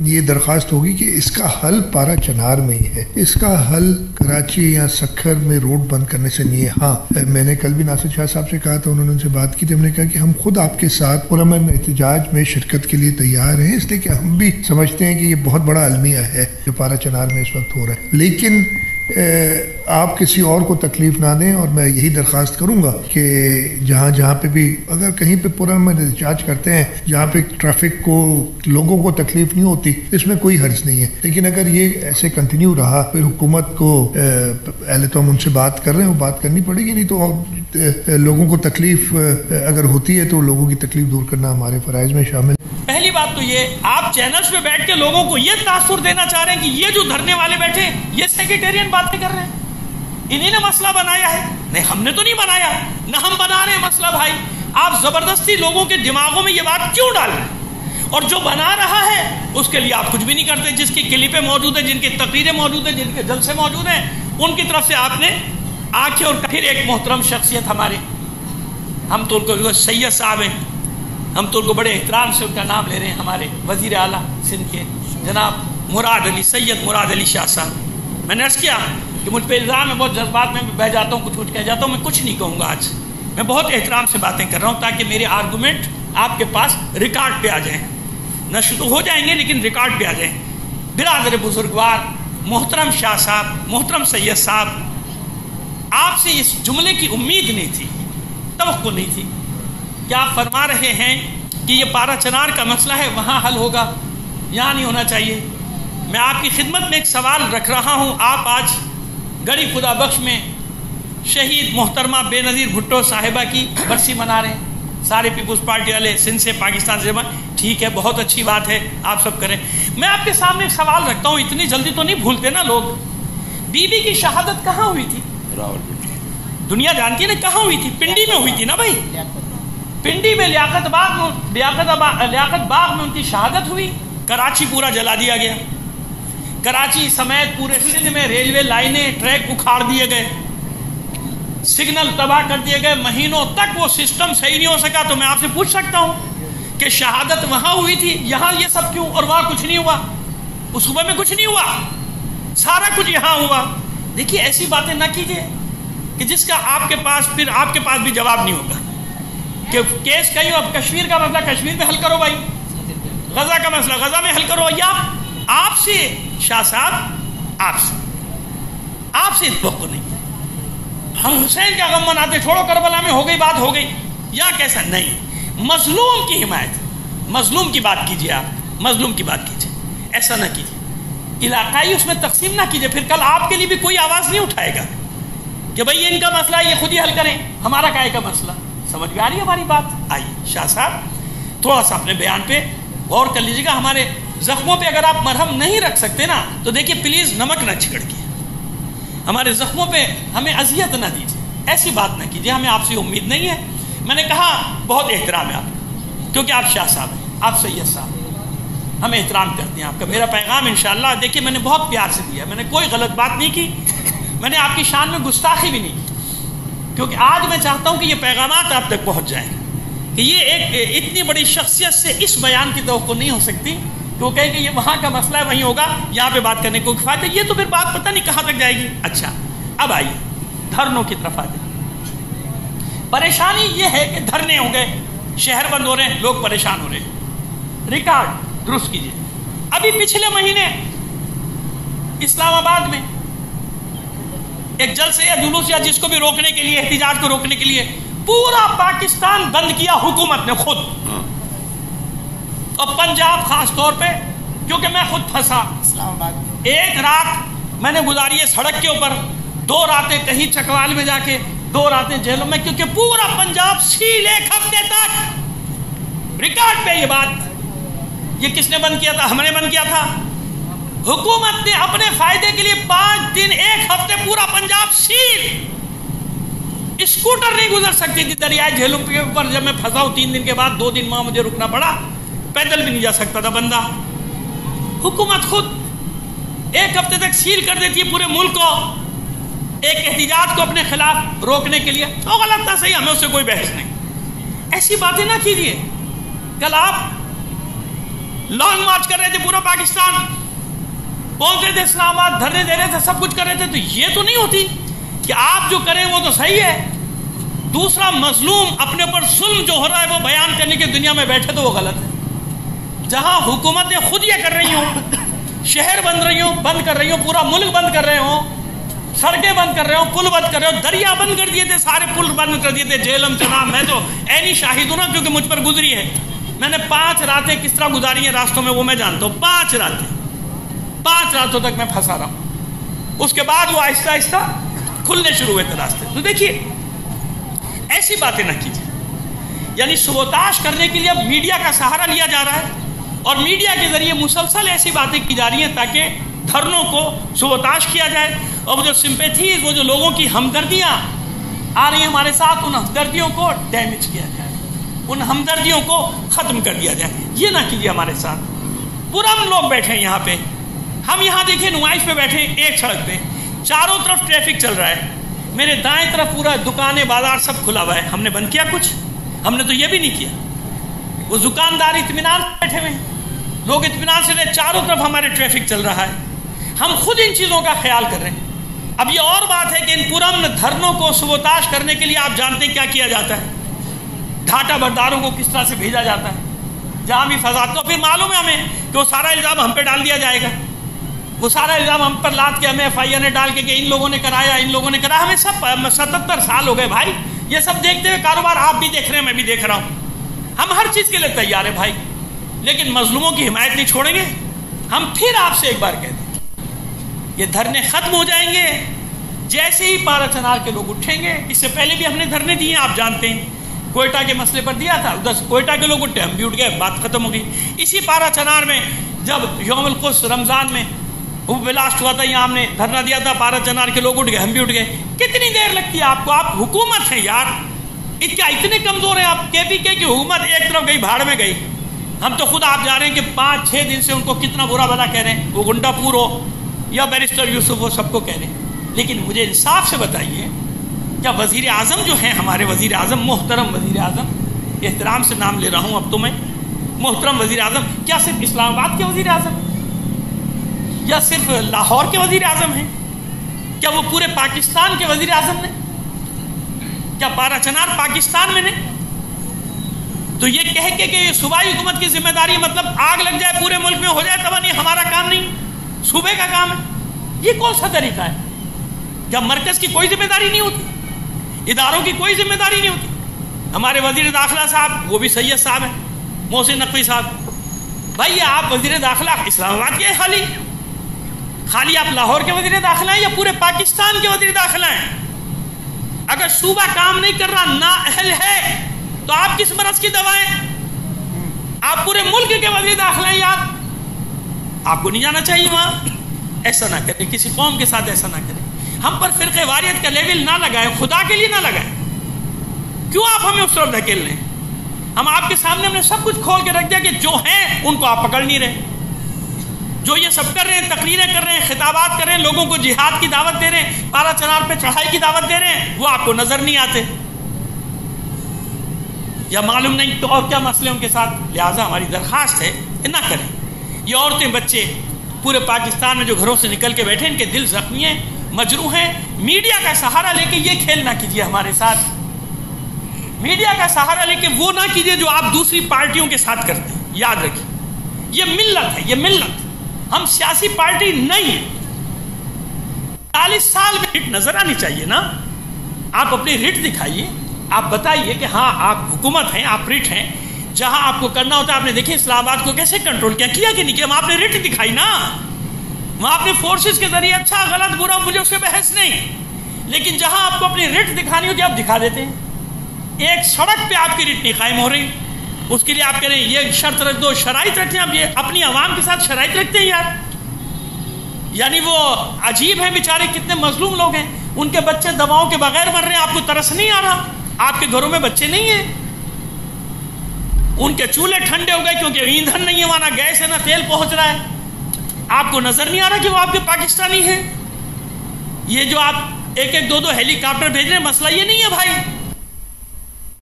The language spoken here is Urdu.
یہ درخواست ہوگی کہ اس کا حل پارا چنار میں ہی ہے، اس کا حل کراچی یا سکھر میں روڈ بند کرنے سے نہیں ہے۔ ہاں میں نے کل بھی ناصر شاہ صاحب سے کہا تھا، انہوں نے ان سے بات کی تھی، ہم نے کہا کہ ہم خود آپ کے ساتھ پرامن احتجاج میں شرکت کے لیے تیار ہیں، اس لیے کہ ہم بھی سمجھتے ہیں کہ یہ بہت بڑا المیہ ہے جو پارا چنار میں اس وقت ہو رہا ہے، لیکن آپ کسی اور کو تکلیف نہ دیں، اور میں یہی درخواست کروں گا کہ جہاں پہ بھی اگر کہیں پہ پرامن احتجاج کرتے ہیں جہاں پہ ٹریفک کو لوگوں کو تکلیف نہیں ہوتی، اس میں کوئی حرج نہیں ہے، لیکن اگر یہ ایسے کنٹینیو رہا پھر حکومت کو پہلے تو ہم ان سے بات کر رہے ہیں، وہ بات کرنی پڑے گی، نہیں تو لوگوں کو تکلیف اگر ہوتی ہے تو لوگوں کی تکلیف دور کرنا ہمارے فرائض میں شامل ہے۔ پہلی بات تو یہ آپ چینلز پہ بیٹھ کے لوگوں کو یہ تاثر دینا چاہ رہے ہیں کہ یہ جو دھرنے والے بیٹھے یہ سیکریٹرین باتیں کر رہے ہیں، انہی نے مسئلہ بنایا ہے۔ نہیں، ہم نے تو نہیں بنایا، نہ ہم بنا رہے ہیں مسئلہ بھائی، آپ زبردستی لوگوں کے دماغوں میں یہ بات کیوں ڈال رہے ہیں؟ اور جو بنا رہا ہے اس کے لیے آپ کچھ بھی نہیں کرتے، جس کی کلپیں موجود ہیں، جن کی تقریریں موجود ہیں، جن کے جلسے موجود ہیں، ان کی طرف سے آپ نے آنکھیں، اور پھر ایک محترم شخصیت ہمارے، ہم تو ان کو سید صاحب ہیں، ہم تو ان کو بڑے احترام سے ان کا نام لے رہے ہیں، ہمارے وزیر اعلیٰ سندھ کے جناب مراد علی، سید مراد علی شاہ صاحب۔ میں نے عرض کیا کہ مجھ پہ الزام ہے، بہت جذبات میں بہ جاتا ہوں، کچھ کہہ جاتا ہوں، میں کچھ نہیں کہوں گا آج، میں بہت احترام سے باتیں کر رہا ہوں تاکہ میرے آرگومنٹ آپ کے پاس ریکارڈ پہ آ جائیں، نشر تو ہو جائیں گے لیکن ریکارڈ پہ آ جائیں۔ برادر بزرگوار محترم شاہ صاحب، محترم سید صاحب، آپ سے اس جملے کی امید نہیں تھی، توقع نہیں تھی کہ آپ فرما رہے ہیں کہ یہ پارا چنار کا مسئلہ ہے وہاں حل ہوگا، یہاں نہیں ہونا چاہیے۔ میں آپ کی خدمت میں ایک سوال رکھ رہا ہوں، آپ آج گڑھی خدا بخش میں شہید محترمہ بے نظیر بھٹو صاحبہ کی برسی منا رہے ہیں، سارے پیپلز پارٹی والے سندھ سے، پاکستان سے، ٹھیک ہے، بہت اچھی بات ہے، آپ سب کریں۔ میں آپ کے سامنے ایک سوال رکھتا ہوں، اتنی جلدی تو نہیں بھولتے نا لوگ، بی بی کی شہادت کہاں ہوئی تھی؟ دنیا جانتی ہے نا کہاں ہوئی تھی؟ پنڈی میں ہوئی تھی نا بھائی، پنڈی میں لیاقت باغ میں ان کی شہادت ہوئی۔ کراچی پورا جلا دیا گیا، کراچی سمیت پورے سندھ میں ریلوے لائنیں، ٹریک اکھاڑ دیے گئے، سگنل تباہ کر دیے گئے، مہینوں تک وہ سسٹم صحیح نہیں ہو سکا۔ تو میں آپ سے پوچھ سکتا ہوں کہ شہادت وہاں ہوئی تھی، یہاں یہ سب کیوں؟ اور وہاں کچھ نہیں ہوا، اس صوبے میں کچھ نہیں ہوا، سارا کچھ یہاں ہوا۔ دیکھیے ایسی باتیں نہ کیجیے کہ جس کا آپ کے پاس بھی جواب نہیں ہوگا کہ کیس کہیں اب کشمیر کا مسئلہ کشمیر میں حل کرو بھائی، غزہ کا مسئلہ غزہ میں حل کرو، یا آپ سے شاہ صاحب آپ سے توقع نہیں۔ ہم حسین کا غم مناتے، چھوڑو کربلا میں ہو گئی بات، ہو گئی، یا کیسا نہیں، مظلوم کی حمایت، مظلوم کی بات کیجیے، آپ مظلوم کی بات کیجیے، ایسا نہ کیجیے، علاقائی اس میں تقسیم نہ کیجیے، پھر کل آپ کے لیے بھی کوئی آواز نہیں اٹھائے گا کہ بھئی یہ ان کا مسئلہ ہے، یہ خود ہی حل کریں، ہمارا کائے کا مسئلہ۔ سمجھ میں آ رہی ہے ہماری بات؟ آئیے شاہ صاحب تھوڑا سا اپنے بیان پہ غور کر لیجیے گا، ہمارے زخموں پہ اگر آپ مرہم نہیں رکھ سکتے نا تو دیکھیے پلیز نمک نہ چھڑکیے، ہمارے زخموں پہ ہمیں اذیت نہ دیجیے، ایسی بات نہ کیجیے، ہمیں آپ سے امید نہیں ہے۔ میں نے کہا بہت احترام ہے آپ، کیونکہ آپ شاہ صاحب ہیں، آپ سید صاحب، ہم احترام کرتے ہیں آپ کا۔ میرا پیغام انشاءاللہ دیکھیے میں نے بہت پیار سے دیا، میں نے کوئی غلط بات نہیں کی، میں نے آپ کی شان میں گستاخی بھی نہیں کی، کیونکہ آج میں چاہتا ہوں کہ یہ پیغامات آپ تک پہنچ جائیں کہ یہ ایک اتنی بڑی شخصیت سے اس بیان کی توقع نہیں ہو سکتی کہ وہ کہے کہ یہ وہاں کا مسئلہ ہے وہیں ہوگا، یہاں پہ بات کرنے کو کفایت ہے، یہ تو پھر بات پتہ نہیں کہاں تک جائے گی۔ اچھا اب آئیے دھرنوں کی طرف آتے۔ پریشانی یہ ہے کہ دھرنے ہو گئے، شہر بند ہو رہے ہیں، لوگ پریشان ہو رہے ہیں، ریکارڈ درست کیجیے۔ ابھی پچھلے مہینے اسلام آباد میں ایک جلسے یا جلوس یا جس کو بھی روکنے کے لیے، احتجاج کو روکنے کے لیے پورا پاکستان بند کیا حکومت نے خود، اور پنجاب خاص طور پہ، کیونکہ میں خود پھنسا اسلام آباد، ایک رات میں نے گزاری ہے سڑک کے اوپر، 2 راتیں کہیں چکوال میں جا کے، 2 راتیں جیلوں میں، کیونکہ پورا پنجاب سیل 1 ہفتے تک، ریکارڈ پہ یہ بات۔ یہ کس نے بند کیا تھا؟ ہم نے بند کیا تھا، حکومت نے اپنے فائدے کے لیے 5 دن 1 ہفتے پورا پنجاب سیل۔ اسکوٹر نہیں گزر سکتی تھی دریائے جہلم کے اوپر، جب میں پھنسا ہوں 3 دن کے بعد 2 دن وہاں مجھے رکنا پڑا، پیدل بھی نہیں جا سکتا تھا بندہ۔ حکومت خود 1 ہفتے تک سیل کر دیتی ہے پورے ملک کو ایک احتجاج کو اپنے خلاف روکنے کے لیے، تو غلط تھا صحیح، ہمیں اس سے کوئی بحث نہیں، ایسی باتیں نہ کیجیے۔ کل آپ لانگ مارچ کر رہے تھے پورا پاکستان، پہنچ رہے تھے اسلام آباد، دھرنے دے رہے تھے، سب کچھ کر رہے تھے. تو یہ تو نہیں ہوتی کہ آپ جو کریں وہ تو صحیح ہے، دوسرا مظلوم اپنے اوپر ظلم جو ہو رہا ہے وہ بیان کرنے کی دنیا میں بیٹھے تو وہ غلط ہے. جہاں حکومتیں خود یہ کر رہی ہوں، شہر بن رہی ہوں، بند کر رہی ہوں، پورا ملک بند کر رہے ہوں، سڑکیں بند کر رہے ہوں، پل بند کر رہے ہوں، دریا بند کر دیے تھے، سارے پل بند کر دیے تھے. جہلم چناب میں تو عینی شاہد ہوں نا، کیونکہ مجھ پر گزری ہے. میں نے 5 راتیں کس طرح گزاری ہیں راستوں میں وہ میں جانتا ہوں. 5 راتوں تک میں پھنسا رہا ہوں. اس کے بعد وہ آہستہ آہستہ کھلنے شروع ہوئے تھے راستے. تو دیکھیے ایسی باتیں نہ کیجیے. یعنی سبوتاش کرنے کے لیے اب میڈیا کا سہارا لیا جا رہا ہے، اور میڈیا کے ذریعے مسلسل ایسی باتیں کی جا رہی ہیں تاکہ دھرنوں کو سبوتاش کیا جائے. اور وہ جو سمپیتھیز، وہ جو لوگوں کی ہمدردیاں آ رہی ہیں ہمارے ساتھ، ان ہمدردیوں کو ڈیمیج کیا جائے، ان ہمدردیوں کو ختم کر دیا جائے. یہ نہ کیجیے ہمارے ساتھ. پرانے لوگ بیٹھے ہیں یہاں پہ، ہم یہاں دیکھیں نمائش پہ بیٹھے ہیں، ایک سڑک پہ چاروں طرف ٹریفک چل رہا ہے، میرے دائیں طرف پورا دکانیں بازار سب کھلا ہوا ہے. ہم نے بند کیا کچھ؟ ہم نے تو یہ بھی نہیں کیا. وہ دکاندار اطمینان سے بیٹھے ہوئے ہیں، لوگ اطمینان سے رہے، چاروں طرف ہمارے ٹریفک چل رہا ہے. ہم خود ان چیزوں کا خیال کر رہے ہیں. اب یہ اور بات ہے کہ ان پرامن دھرنوں کو سبوتاش کرنے کے لیے آپ جانتے ہیں کیا کیا جاتا ہے. ڈھاٹا برداروں کو کس طرح سے بھیجا جاتا ہے جہاں بھی فساد. تو پھر معلوم ہے ہمیں کہ وہ سارا الزام ہم پہ ڈال دیا جائے گا، وہ سارا الزام ہم پر لاد کے ہمیں FIR ڈال کے کہ ان لوگوں نے کرایا، ان لوگوں نے کرایا. ہمیں سب 77 سال ہو گئے بھائی یہ سب دیکھتے ہوئے. کاروبار آپ بھی دیکھ رہے ہیں، میں بھی دیکھ رہا ہوں. ہم ہر چیز کے لیے تیار ہیں بھائی، لیکن مظلوموں کی حمایت نہیں چھوڑیں گے. ہم پھر آپ سے ایک بار کہتے ہیں یہ دھرنے ختم ہو جائیں گے جیسے ہی پارا چنار کے لوگ اٹھیں گے. اس سے پہلے بھی ہم نے دھرنے دیے ہیں، آپ جانتے ہیں. کوئٹہ کے مسئلے پر دیا تھا، 10 کوئٹہ کے لوگ اٹھے، ہم بھی اٹھ گئے، بات ختم ہو گئی. اسی پارا چنار میں جب یوم القدس رمضان میں وہ بلاسٹ ہوا تھا، یہاں ہم نے دھرنا دیا تھا، پارا چنار کے لوگ اٹھ گئے، ہم بھی اٹھ گئے. کتنی دیر لگتی ہے آپ کو؟ آپ حکومت ہیں یار، کیا اتنے کمزور ہیں آپ؟ KPK کی حکومت ایک طرف گئی، بھاڑ میں گئی. ہم تو خود آپ جا رہے ہیں کہ 5-6 دن سے ان کو کتنا برا بھلا کہہ رہے ہیں، وہ گنڈا پور ہو یا بیرسٹر یوسف ہو، سب کو کہہ رہے ہیں. لیکن مجھے انصاف سے بتائیے، کیا وزیر اعظم جو ہیں ہمارے وزیر اعظم، محترم وزیر اعظم، احترام سے نام لے رہا ہوں اب تو میں، محترم وزیر اعظم، کیا صرف اسلام آباد کے وزیر اعظم یا صرف لاہور کے وزیر اعظم ہیں؟ کیا وہ پورے پاکستان کے وزیر اعظم نے؟ کیا پارا چنار پاکستان میں نہیں؟ تو یہ کہہ کے کہ یہ صوبائی حکومت کی ذمہ داری، مطلب آگ لگ جائے پورے ملک میں ہو جائے تب نہیں، ہمارا کام نہیں، صوبے کا کام ہے. یہ کون سا طریقہ ہے؟ کیا مرکز کی کوئی ذمہ داری نہیں ہوتی؟ اداروں کی کوئی ذمہ داری نہیں ہوتی؟ ہمارے وزیر داخلہ صاحب، وہ بھی سید صاحب ہیں، محسن نقوی صاحب. بھائی آپ وزیر داخلہ اسلام آباد کے خالی آپ لاہور کے وزیر داخلہ ہیں یا پورے پاکستان کے وزیر داخلہ ہیں؟ اگر صوبہ کام نہیں کر رہا، نااہل ہے، تو آپ کس مرض کی دوائیں؟ آپ پورے ملک کے وزیر داخلہ ہیں یار، آپ کو نہیں جانا چاہیے وہاں. ایسا نہ کریں، کسی قوم کے ساتھ ایسا نہ کریں. ہم پر فرقہ واریت کا لیول نہ لگائیں، خدا کے لیے نہ لگائیں. کیوں آپ ہمیں اس طرف دھکیل رہے ہیں؟ ہم آپ کے سامنے ہم نے سب کچھ کھول کے رکھ دیا کہ جو ہیں ان کو آپ پکڑ نہیں رہے. جو یہ سب کر رہے ہیں، تقریریں کر رہے ہیں، خطابات کر رہے ہیں، لوگوں کو جہاد کی دعوت دے رہے ہیں، پارا چنار پہ چڑھائی کی دعوت دے رہے ہیں، وہ آپ کو نظر نہیں آتے یا معلوم نہیں تو اور کیا مسئلے ان کے ساتھ. لہٰذا ہماری درخواست ہے کہ نہ کریں. یہ عورتیں بچے پورے پاکستان میں جو گھروں سے نکل کے بیٹھے، ان کے دل زخمی ہیں، مجروح ہیں. میڈیا کا سہارا لے کے یہ کھیل نہ کیجیے ہمارے ساتھ. میڈیا کا سہارا لے کے وہ نہ کیجیے جو آپ دوسری پارٹیوں کے ساتھ کرتے ہیں. یاد رکھیے یہ ملت ہے، یہ ملت، ہم سیاسی پارٹی نہیں ہیں. 40 سال میں رٹ نظر آنی چاہیے نا. آپ اپنی رٹ دکھائیے، آپ بتائیے کہ ہاں آپ حکومت ہیں، آپ رٹ ہیں. جہاں آپ کو کرنا ہوتا ہے، آپ نے دیکھیں اسلام آباد کو کیسے کنٹرول کیا کہ نہیں کیا. وہاں آپ نے رٹ دکھائی نا، وہاں اپنے فورسز کے ذریعے اچھا غلط برا مجھے اس سے بحث نہیں. لیکن جہاں آپ کو اپنی رٹ دکھانی ہوتی ہے آپ دکھا دیتے ہیں. ایک سڑک پہ آپ کی رٹ نہیں قائم ہو رہی، اس کے لیے آپ کہہ رہے ہیں یہ شرط رکھ دو، شرائط رکھتے ہیں. آپ یہ اپنی عوام کے ساتھ شرائط رکھتے ہیں یار. یعنی وہ عجیب ہیں بیچارے، کتنے مظلوم لوگ ہیں، ان کے بچے دواؤں کے بغیر مر رہے ہیں، آپ کو ترس نہیں آ رہا؟ آپ کے گھروں میں بچے نہیں ہیں، ان کے چولہے ٹھنڈے ہو گئے کیونکہ ایندھن نہیں ہے وہاں، نہ گیس ہے نہ تیل پہنچ رہا ہے. آپ کو نظر نہیں آ رہا کہ وہ آپ کے پاکستانی ہیں؟ یہ جو آپ 1-2 ہیلی کاپٹر بھیج رہے ہیں، مسئلہ یہ نہیں ہے بھائی.